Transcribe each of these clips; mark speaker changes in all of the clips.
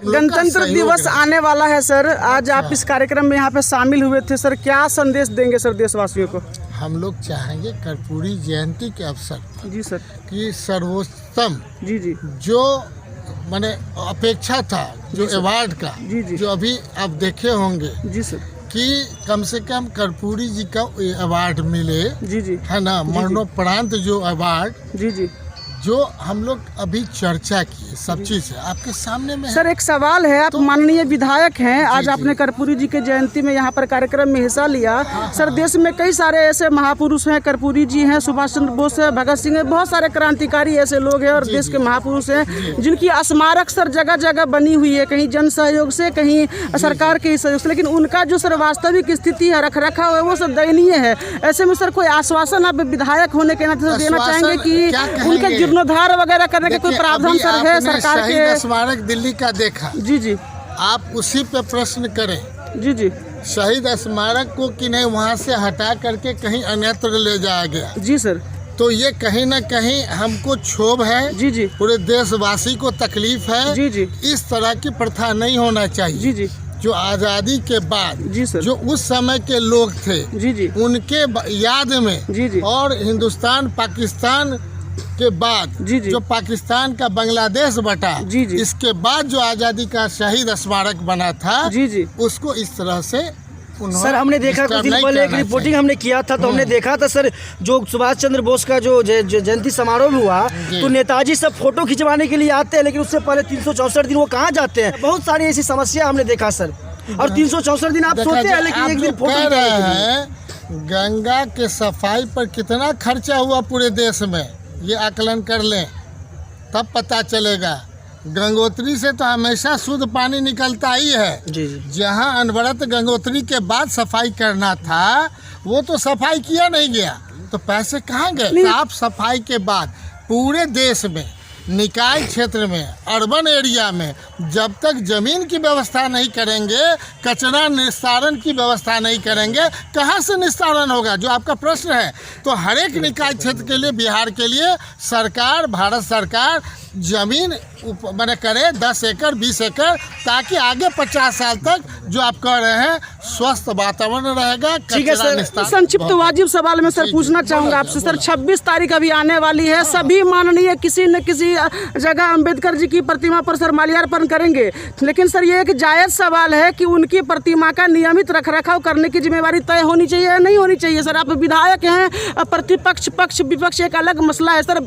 Speaker 1: गणतंत्र दिवस आने वाला है सर, आज आप इस कार्यक्रम में यहाँ पे शामिल हुए थे सर, क्या संदेश देंगे सर देशवासियों को?
Speaker 2: हम लोग चाहेंगे कर्पूरी जयंती के अवसर पर
Speaker 1: जी सर,
Speaker 2: कि सर्वोत्तम
Speaker 1: जी जी
Speaker 2: जो माने अपेक्षा था जो अवार्ड का,
Speaker 1: जी जी,
Speaker 2: जो अभी आप देखे होंगे
Speaker 1: जी सर,
Speaker 2: कि कम से कम कर्पूरी जी का अवार्ड मिले,
Speaker 1: जी जी,
Speaker 2: है ना, मरणोपरांत जो अवार्ड,
Speaker 1: जी जी
Speaker 2: जो हम लोग अभी चर्चा की सब चीज है आपके सामने में है।
Speaker 1: सर एक सवाल है, आप
Speaker 2: तो
Speaker 1: माननीय विधायक हैं, आज
Speaker 2: जी,
Speaker 1: आपने कर्पूरी जी के जयंती में यहाँ पर कार्यक्रम में हिस्सा लिया। सर देश में कई सारे ऐसे महापुरुष हैं, कर्पूरी जी हैं, सुभाष चंद्र बोस है, भगत सिंह है, बहुत सारे क्रांतिकारी ऐसे लोग हैं और देश के महापुरुष हैं जिनकी स्मारक सर जगह जगह बनी हुई है, कहीं जन सहयोग से, कहीं सरकार के सहयोग से, लेकिन उनका जो सर वास्तविक स्थिति है, रख रखाव है, वो सब दयनीय है। ऐसे में सर कोई आश्वासन आप विधायक होने के नाते देना चाहेंगे कि उनके जीर्णोद्धार वगैरह करने के कोई प्रावधान सर है सरकार के?
Speaker 2: शहीद स्मारक दिल्ली का देखा,
Speaker 1: जी जी,
Speaker 2: आप उसी पे प्रश्न करें।
Speaker 1: जी जी,
Speaker 2: शहीद स्मारक को कि नहीं वहाँ से हटा करके कहीं अन्यत्र ले जाया गया,
Speaker 1: जी सर,
Speaker 2: तो ये कहीं ना कहीं हमको क्षोभ है,
Speaker 1: जी जी,
Speaker 2: पूरे देशवासी को तकलीफ है।
Speaker 1: जी जी,
Speaker 2: इस तरह की प्रथा नहीं होना चाहिए।
Speaker 1: जी जी,
Speaker 2: जो आज़ादी के बाद
Speaker 1: जी सर,
Speaker 2: जो उस समय के लोग थे,
Speaker 1: जी जी,
Speaker 2: उनके याद में,
Speaker 1: जी जी,
Speaker 2: और हिंदुस्तान पाकिस्तान के बाद
Speaker 1: जी जी,
Speaker 2: जो पाकिस्तान का बांग्लादेश बटा,
Speaker 1: जी जी,
Speaker 2: इसके बाद जो आज़ादी का शहीद स्मारक बना था,
Speaker 1: जी जी,
Speaker 2: उसको इस तरह से
Speaker 3: सर हमने देखा कुछ दिन पहले एक रिपोर्टिंग हमने किया था, तो हमने देखा था सर जो सुभाष चंद्र बोस का जो जयंती समारोह हुआ, तो नेताजी सब फोटो खिंचवाने के लिए आते हैं, लेकिन उससे पहले 364 दिन वो कहाँ जाते हैं? बहुत सारी ऐसी समस्या हमने देखा सर, और 364 दिन आप सोते हैं लेकिन एक दिन फोटो
Speaker 2: कह रहे हैं गंगा के सफाई पर कितना खर्चा हुआ पूरे देश में, ये आकलन कर लें तब पता चलेगा। गंगोत्री से तो हमेशा शुद्ध पानी निकलता ही है।
Speaker 3: जी जी,
Speaker 2: जहाँ अनवरत गंगोत्री के बाद सफाई करना था वो तो सफाई किया नहीं गया, तो पैसे कहाँ गए? साफ सफाई के बाद पूरे देश में, निकाय क्षेत्र में, अर्बन एरिया में जब तक ज़मीन की व्यवस्था नहीं करेंगे, कचरा निस्तारण की व्यवस्था नहीं करेंगे, कहाँ से निस्तारण होगा? जो आपका प्रश्न है, तो हर एक निकाय क्षेत्र के लिए, बिहार के लिए सरकार, भारत सरकार ज़मीन मैंने करे 10 एकड़ 20 एकड़, ताकि आगे 50 साल तक जो आप कह रहे हैं स्वस्थ वातावरण रहेगा।
Speaker 1: ठीक है सर, संक्षिप्त वाजिब सवाल में सर पूछना चाहूँगा आपसे सर, 26 तारीख अभी आने वाली है, सभी माननीय किसी न किसी जगह अंबेडकर जी की प्रतिमा पर सर माल्यार्पण करेंगे, लेकिन सर ये एक जायज़ सवाल है कि उनकी प्रतिमा का नियमित रखरखाव करने की जिम्मेवारी तय होनी चाहिए या नहीं होनी चाहिए? सर आप विधायक हैं, प्रतिपक्ष पक्ष विपक्ष एक अलग मसला है सर,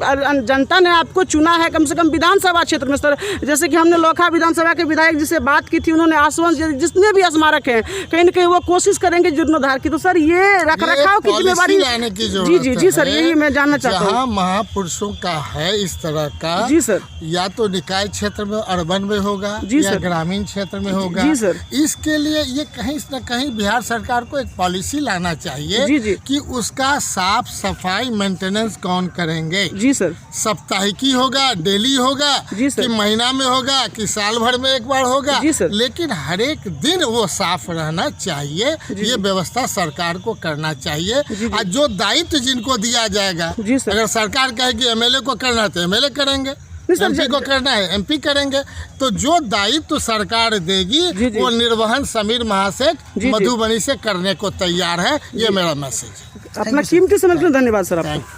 Speaker 1: जनता ने आपको चुना है कम से कम विधानसभा क्षेत्र में सर, जैसे कि हमने लोखा विधानसभा के विधायक जी से बात की थी, उन्होंने आश्वासन जितने भी स्मारक हैं कहीं न कहीं वो कोशिश करेंगे जीर्णोद्धार की, तो सर ये रखरखाव की जिम्मेवारी
Speaker 2: लाने की जरूरत
Speaker 1: जी जी जी सर, यही मैं जानना चाहता हूँ।
Speaker 2: जहाँ महापुरुषों का है इस तरह का,
Speaker 1: जी सर,
Speaker 2: या तो निकाय क्षेत्र में अर्बन में होगा या ग्रामीण क्षेत्र में होगा,
Speaker 1: जी सर,
Speaker 2: इसके लिए ये कहीं न कहीं बिहार सरकार को एक पॉलिसी लाना चाहिए,
Speaker 1: जी जी,
Speaker 2: कि उसका साफ सफाई मेंटेनेंस कौन करेंगे?
Speaker 1: जी सर,
Speaker 2: साप्ताहिकी होगा, डेली होगा,
Speaker 1: जी सर,
Speaker 2: कि महीना में होगा, कि साल भर में एक बार होगा,
Speaker 1: जी सर,
Speaker 2: लेकिन हर एक दिन वो साफ रहना चाहिए। ये व्यवस्था सरकार को करना चाहिए। और जो दायित्व जिनको दिया जाएगा, अगर सरकार कहेगी एमएलए को करना है तो एमएलए करेंगे, एमपी को करना है एमपी करेंगे, तो जो दायित्व सरकार देगी वो निर्वहन समीर महासेठ मधुबनी से करने को तैयार है। ये मेरा मैसेज।
Speaker 1: अपना कीमती समय के लिए धन्यवाद सर आपका।